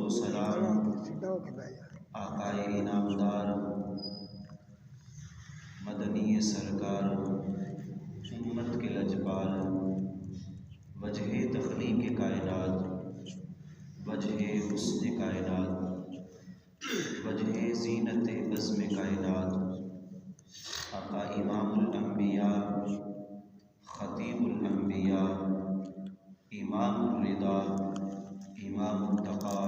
दरूद व सलाम आकाए इनामदार मदनी सरकार उम्मत के लजपाल वजह तख्लीक कायनात वजह हुस्न कायनात वजह ज़ीनत बज़्म कायनात आका इमामुल अंबिया ख़तीबुल अंबिया इमामुर रिदा इमामुत तक़ा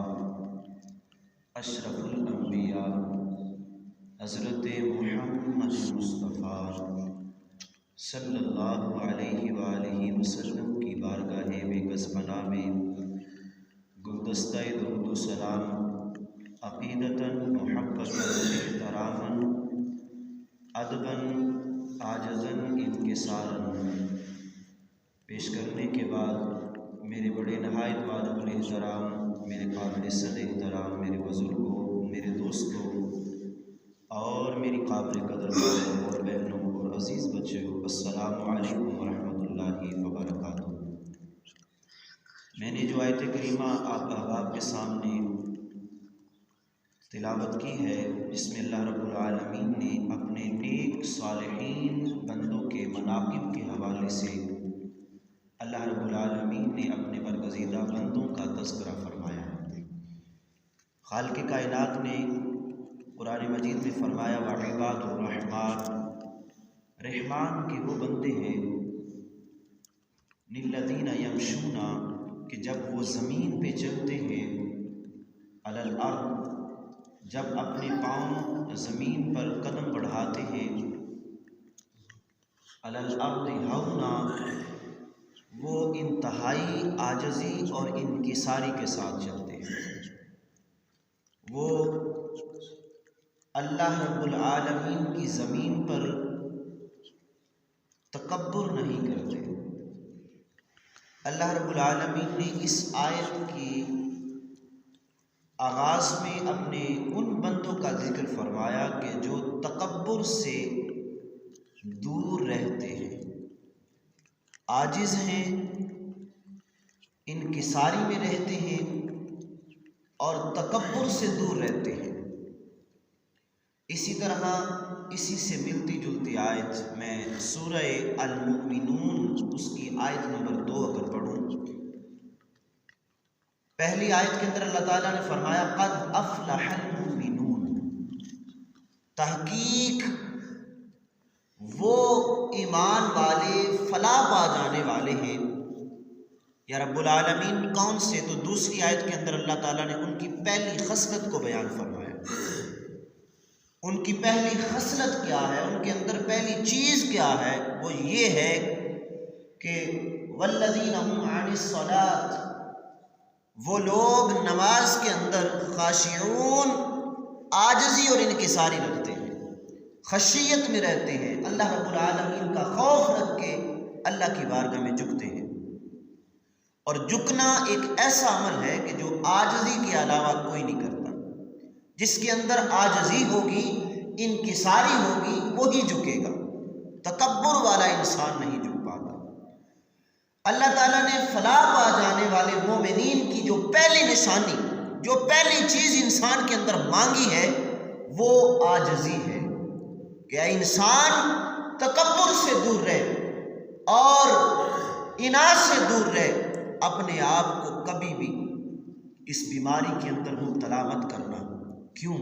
अशरफुल अंबिया हज़रत मुहम्मद मुस्तफ़ा सल्लल्लाहु अलैहि वसल्लम की बारगाह बेकसपना में गुलदस्ता दुरूद व सलाम अक़ीदतन मुहब्बतन एहतरामन अदबन आजज़न इंकिसारन पेश करने के बाद मेरे बड़े नहायत वाजिबुल एहतराम मेरे काबिल सद एहतराम मेरे बुज़ुर्गों मेरे दोस्तों और मेरी काबिल कदर और बहनों और अज़ीज़ बच्चों अस्सलामु अलैकुम व रहमतुल्लाहि व बरकातुहू। मैंने जो आयत करीमा आप अहबाब के सामने तिलावत की है, जिसमें अल्लाह रब्बुल आलमीन ने अपने नेक सालिहीन बंदों के मनाक़िब के हवाले से अल्लाह रब्बुल आलमीन ने अपने बरगज़ीदा बंदों का तज़किरा फरमाया है। खालिक़ कायनात ने कुरान मजीद में फरमाया व इबादुर रहमान, रहमान के वो बंदे हैं निल्लज़ीना यमशूना कि जब वो ज़मीन पे चलते हैं अलल अर्द, जब अपने पाँव ज़मीन पर कदम बढ़ाते हैं अलल अर्द हौना, वो इंतहाई आजज़ी और इंकिसारी के साथ चलते हैं। वो अल्लाह रब्बुल आलमीन की ज़मीन पर तकब्बुर नहीं करते। अल्लाह रब्बुल आलमीन ने इस आयत की आगाज़ में अपने उन बंदों का जिक्र फरमाया कि जो तकब्बुर से दूर रहते हैं, आजिज़ हैं, इंकिसारी में रहते हैं और तकब्बुर से दूर रहते हैं। इसी तरह इसी से मिलती जुलती आयत मैं सूरह अल-मुमिनून उसकी आयत नंबर 2 अगर पढ़ूँ, पहली आयत के अंदर अल्लाह ताला ने फरमाया क़द अफ़लहल मुमिनून, तहकीक वो ईमान वाले फलाह पा जाने वाले हैं। या रब्बुल आलमीन कौन से? तो दूसरी आयत के अंदर अल्लाह ताला ने उनकी पहली खसलत को बयान फरमाया। उनकी पहली खसलत क्या है, उनके अंदर पहली चीज़ क्या है? वो ये है कि वल्लज़ीना हुम अनिस्सलात, वो लोग नमाज के अंदर खाशिऊन, आजिज़ी और इनकिसारी रखते हैं, खशियत में रहते हैं, अल्लाह रब्बुल आलमीन का खौफ रख के अल्लाह की बारगाह में झुकते हैं। और झुकना एक ऐसा अमल है कि जो आजिज़ी के अलावा कोई नहीं करता। जिसके अंदर आजिज़ी होगी, इनकिसारी होगी, वही झुकेगा। तकब्बुर वाला इंसान नहीं झुक पाता। अल्लाह ताला ने फलाह पा जाने वाले मोमिनीन की जो पहली निशानी, जो पहली चीज़ इंसान के अंदर मांगी है, वो आजिज़ी है कि इंसान तकब्बुर से दूर रहे और इनाद से दूर रहे, अपने आप को कभी भी इस बीमारी के अंदर मुब्तला मत करना। क्यों?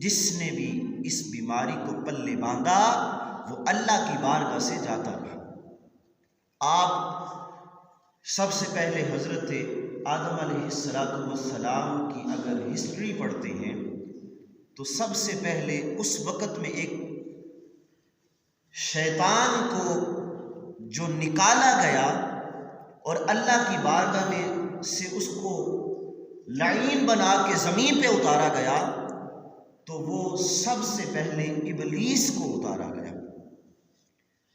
जिसने भी इस बीमारी को पल्ले बांधा वो अल्लाह की बारगाह से जाता रहा। आप सबसे पहले हज़रत आदम अलैहिस्सलातु वस्सलाम की अगर हिस्ट्री पढ़ते हैं तो सबसे पहले उस वक़्त में एक शैतान को जो निकाला गया और अल्लाह की बारगाह में से उसको लाइन बना के ज़मीन पे उतारा गया, तो वो सबसे पहले इबलीस को उतारा गया।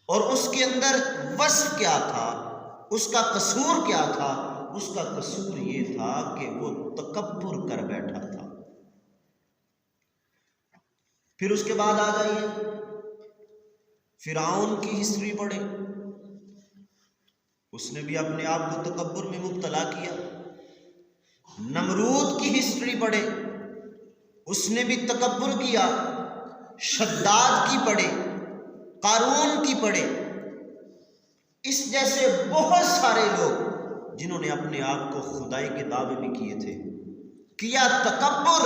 और उसके अंदर वस्फ़ क्या था, उसका कसूर क्या था? उसका कसूर ये था कि वो तकब्बुर कर बैठा था। फिर उसके बाद आ जाइए फ़िरऔन की हिस्ट्री पढ़े, उसने भी अपने आप को तकब्बुर में मुब्तला किया। नमरूद की हिस्ट्री पढ़े, उसने भी तकब्बुर किया। शद्दाद की पढ़े, कारून की पढ़े, इस जैसे बहुत सारे लोग जिन्होंने अपने आप को खुदाई के दावे भी किए थे, किया तकब्बुर,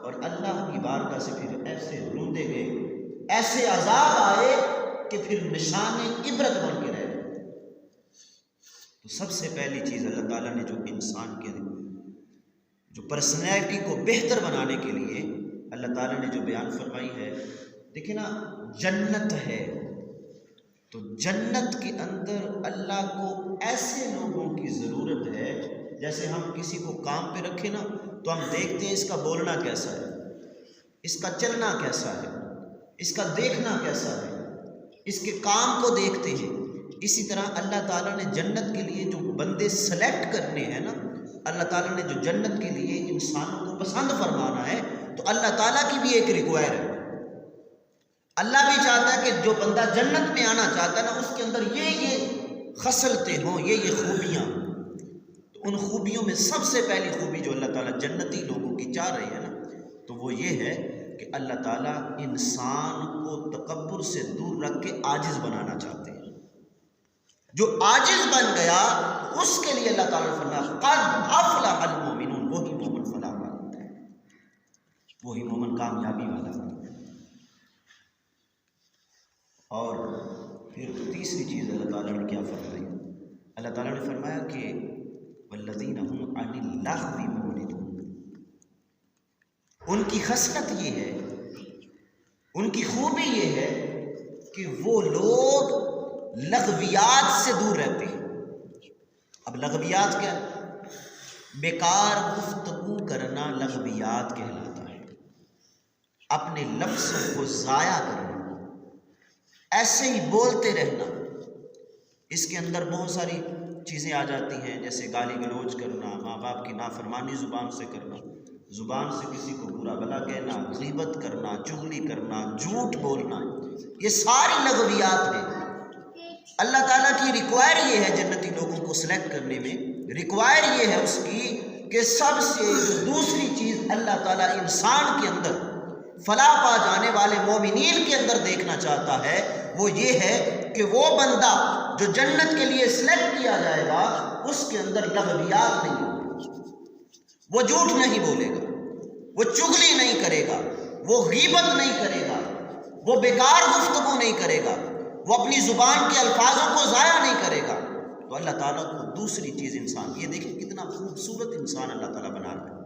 और अल्लाह की बारगाह से फिर ऐसे रूंदे गए, ऐसे अजाब आए कि फिर निशाने इबरत बन के रह गए। तो सबसे पहली चीज़ अल्लाह ताला ने जो इंसान के जो पर्सनैलिटी को बेहतर बनाने के लिए अल्लाह ताला ने जो बयान फरमाई है, देखिए ना, जन्नत है तो जन्नत के अंदर अल्लाह को ऐसे लोगों की ज़रूरत है, जैसे हम किसी को काम पे रखें ना तो हम देखते हैं इसका बोलना कैसा है, इसका चलना कैसा है, इसका देखना कैसा है, इसके काम को देखते हैं। इसी तरह अल्लाह ताला ने जन्नत के लिए जो बंदे सेलेक्ट करने हैं ना, अल्लाह ताला ने जो जन्नत के लिए इंसानों को पसंद फरमाना है, तो अल्लाह ताला की भी एक रिक्वायर है। अल्लाह भी चाहता है कि जो बंदा जन्नत में आना चाहता है ना, उसके अंदर ये खसलतें हों, ये खूबियाँ। तो उन खूबियों में सबसे पहली खूबी जो अल्लाह ताला जन्नती लोगों की चाह रही है ना, तो वो ये है कि अल्लाह ताला इंसान को तकब्बुर से दूर रख के आजिज़ बनाना चाहते हैं। जो आजिज़ बन गया उसके लिए अल्लाह ताला ने फरमाया क़द अफ़लहल मोमिनून, वही मोमिन फलाह वाला, वही मोमिन कामयाबी वाला। और फिर तीसरी चीज़ अल्लाह ताला ने क्या फरमाई, अल्लाह ताला ने फरमाया कि वल्लज़ीना हुम अनिल लग़्वी मुअरिदून, उनकी खसलत ये है, उनकी खूबी ये है कि वो लोग लग़वियात से दूर रहते हैं। अब लग़वियात क्या? बेकार गुफ्तगू करना लग़वियात कहलाता है। अपने लफ्ज़ों को ज़ाया करना, ऐसे ही बोलते रहना, इसके अंदर बहुत सारी चीज़ें आ जाती हैं, जैसे गाली गलौज करना, माँ बाप की नाफरमानी ज़ुबान से करना, ज़ुबान से किसी को बुरा भला कहना, ग़ीबत करना, चुगली करना, झूठ बोलना, ये सारी लग़वियात हैं। अल्लाह ताला की रिक्वायर ये है जन्नती लोगों को सिलेक्ट करने में, रिक्वायर ये है उसकी कि सबसे जो दूसरी चीज़ अल्लाह ताला इंसान के अंदर फलाह पा जाने वाले मोमिनीन के अंदर देखना चाहता है, वो ये है कि वो बंदा जो जन्नत के लिए सिलेक्ट किया जाएगा उसके अंदर लग़वियात नहीं होगी, वो झूठ नहीं बोलेगा, वो चुगली नहीं करेगा, वो ग़ीबत नहीं करेगा, वो बेकार गुफ्तगू नहीं करेगा, वो अपनी ज़ुबान के अल्फाजों को ज़ाया नहीं करेगा। तो अल्लाह ताला को दूसरी चीज़ इंसान, ये देखिए कितना खूबसूरत इंसान अल्लाह ताला बना रहा है।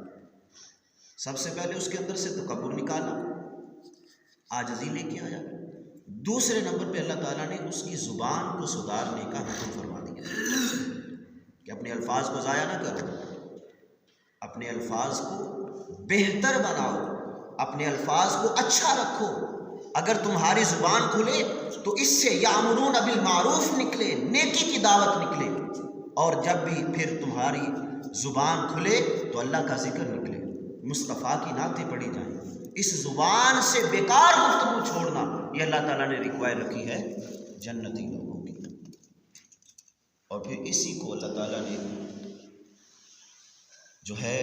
सबसे पहले उसके अंदर से तकब्बुर निकाला, आजिज़ी लेके आया। दूसरे नंबर पे अल्लाह ताला ने उसकी ज़ुबान को सुधारने का हुक्म फरमा दिया कि अपने अल्फाज को ज़ाया ना करो, अपने अल्फाज को बेहतर बनाओ, अपने अल्फाज को अच्छा रखो। अगर तुम्हारी ज़ुबान खुले तो इससे यामुरून बिल मारूफ निकले, नेकी की दावत निकले, और जब भी फिर तुम्हारी ज़ुबान खुले तो अल्लाह का जिक्र निकले, मुस्तफ़ा की नातें पढ़ी जाएं। इस ज़ुबान से बेकार गुफ्तगू छोड़ना, ये अल्लाह ताला ने रिक्वायर रखी है जन्नती लोगों की। और फिर इसी को अल्लाह ताला ने जो है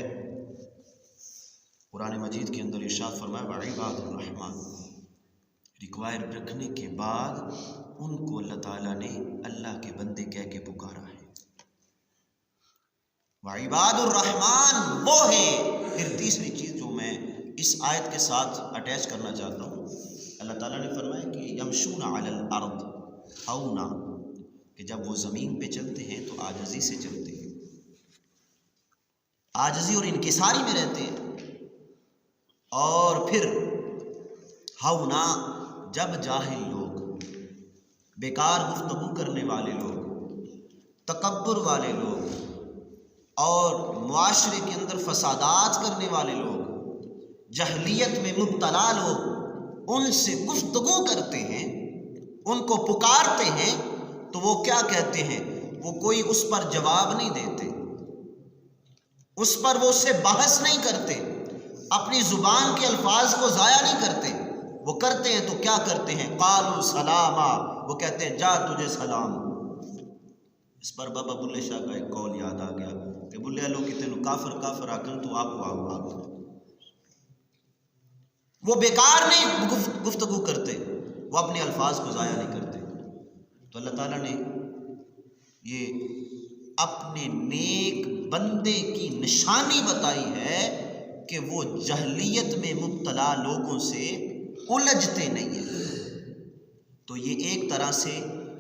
कुरान मजीद के अंदर इरशाद फरमाया वइबादुर रहमान, रिक्वायर रखने के बाद उनको अल्लाह ताला ने अल्लाह के बंदे कह के पुकारा है। वइबादुर रहमान वो है। फिर तीसरी चीज़ जो मैं इस आयत के साथ अटैच करना चाहता हूँ, अल्लाह ताला ने फरमाया कि यमशूना अलल अर्द हौना, कि जब वो ज़मीन पे चलते हैं तो आजिज़ी से चलते हैं, आजिज़ी और इनकिसारी में रहते हैं। और फिर हौना, जब जाहिल लोग, बेकार गुफ्तगू करने वाले लोग, तकब्बुर वाले लोग और मुआशरे के अंदर फसादात करने वाले लोग, जहलियत में मुब्तला लोग उनसे गुफ्तगू करते हैं, उनको पुकारते हैं, तो वो क्या कहते हैं, वो कोई उस पर जवाब नहीं देते, उस पर वो उससे बहस नहीं करते, अपनी ज़ुबान के अल्फाज को ज़ाया नहीं करते। वो करते हैं तो क्या करते हैं, क़ालू सलामा, वो कहते हैं जा तुझे सलाम। इस पर बाबा बुल्ले शाह का एक कौल याद आ गया, कि बोले लो कि तेन काफर काफर आकन तो आप वाह वो बेकार नहीं गुफ्तगू करते, वो अपने अल्फाज को ज़ाया नहीं करते। तो अल्लाह ताला ने ये अपने नेक बंदे की निशानी बताई है कि वो जहलियत में मुब्तला लोगों से उलझते नहीं हैं। तो ये एक तरह से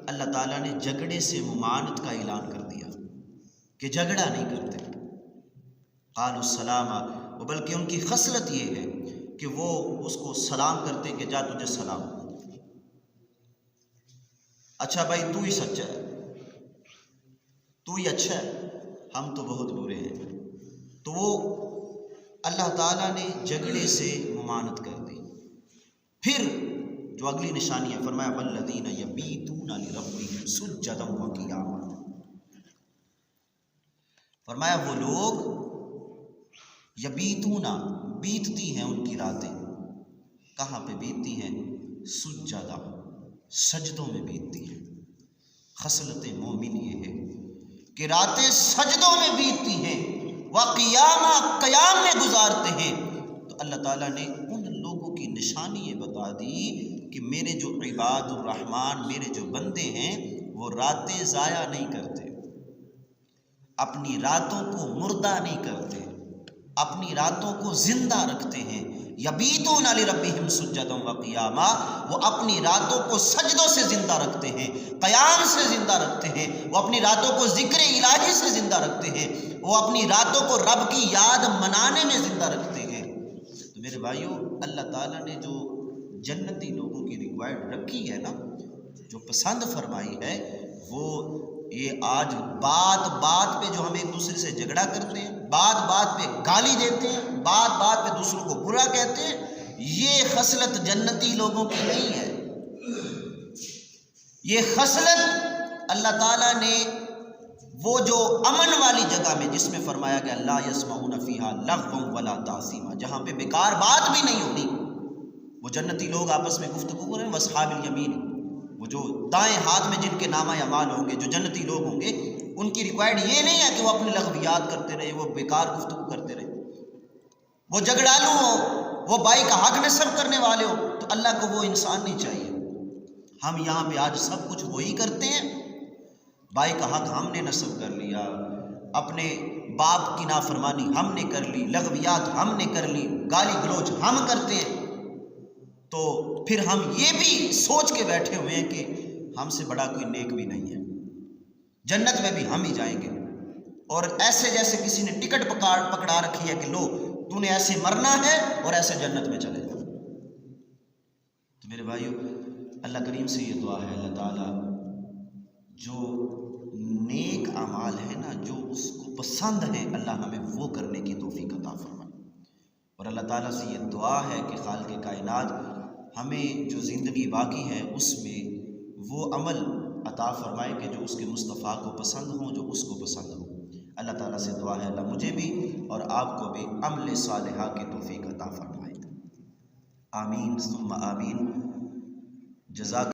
अल्लाह ताला ने झगड़े से मुमानत का ऐलान कर दिया कि झगड़ा नहीं करते। क़ालुस्सलामा, बल्कि उनकी खसलत ये है कि वो उसको सलाम करते कि जा तुझे सलाम। अच्छा भाई तू ही सच्चा है, तू ही अच्छा है, हम तो बहुत बुरे हैं। तो वो अल्लाह ताला ने झगड़े से मुमानत कर दी। फिर जो अगली निशानी है फरमाया वल्लज़ीना यबीतूना लिरब्बिहिम सुज्जदन व क़ियामा। फरमाया वो लोग यबीतूना, बीतती हैं उनकी रातें। कहाँ पे बीतती हैं? सुज्जदा, सजदों में बीतती हैं। खसलत मोमिन ये है कि रातें सजदों में बीतती हैं, व क़ियामा, क़याम में गुजारते हैं। तो अल्लाह ताला ने उन लोगों की निशानी ये बता दी कि मेरे जो इबादुर रहमान, मेरे जो बंदे हैं, वो रातें ज़ाया नहीं करते, अपनी रातों को मुर्दा नहीं करते, अपनी रातों को जिंदा रखते हैं। यबीतूना लिरब्बिहिम सुज्जदन व क़ियामा, वो अपनी रातों को सजदों से जिंदा रखते हैं, क़याम से जिंदा रखते हैं। वो अपनी रातों को ज़िक्र इलाही से जिंदा रखते हैं, वो अपनी रातों को रब की याद मनाने में जिंदा रखते हैं। तो मेरे भाइयों, अल्लाह ताला ने जो जन्नती लोगों की रिक्वायर्ड रखी है ना, जो पसंद फरमाई है, वो ये आज बात बात पे जो हम एक दूसरे से झगड़ा करते हैं, बात बात पे गाली देते हैं, बात बात पे दूसरों को बुरा कहते हैं, ये खसलत जन्नती लोगों की नहीं है। ये खसलत अल्लाह ताला ने वो जो अमन वाली जगह में, जिसमें फरमाया गया ला यस्माऊना फीहा लग़्वन वला तासीमा, जहाँ पे बेकार बात भी नहीं होनी, वो जन्नती लोग आपस में गुफ्तगू करें। वस्हाबिल यमीन, वो जो दाएं हाथ में जिनके नामा अमाल होंगे, जो जन्नती लोग होंगे, उनकी रिक्वायर्ड ये नहीं है कि वो अपने लग़वियात करते रहे, वो बेकार गुफ्तगू करते रहे, वो झगड़ालू हो, वो भाई का हक नस्ब करने वाले हो। तो अल्लाह को वो इंसान नहीं चाहिए। हम यहाँ पे आज सब कुछ वही करते हैं, भाई का हक हमने नस्ब कर लिया, अपने बाप की नाफरमानी हमने कर ली, लग़वियात हमने कर ली, गाली गलौज हम करते हैं। तो फिर हम ये भी सोच के बैठे हुए हैं कि हमसे बड़ा कोई नेक भी नहीं है, जन्नत में भी हम ही जाएंगे। और ऐसे जैसे किसी ने टिकट पकड़ा रखी है कि लो तूने ऐसे मरना है और ऐसे जन्नत में चले जाओ। तो मेरे भाइयों, अल्लाह करीम से ये दुआ है, अल्लाह ताला जो नेक अमाल है ना, जो उसको पसंद है, अल्लाह हमें वो करने की तौफीक अता फरमाए। और अल्लाह ताला से ये दुआ है कि खालिक़ कायनात हमें जो ज़िंदगी बाकी है उसमें वो अमल अता फरमाए कि जो उसके मुस्तफ़ा को पसंद हो, जो उसको पसंद हो। अल्लाह ताला से दुआ है अल्लाह मुझे भी और आपको भी अमल सालिहा की तौफीक अता फरमाए। आमीन सुम्मा आमीन। जज़ाक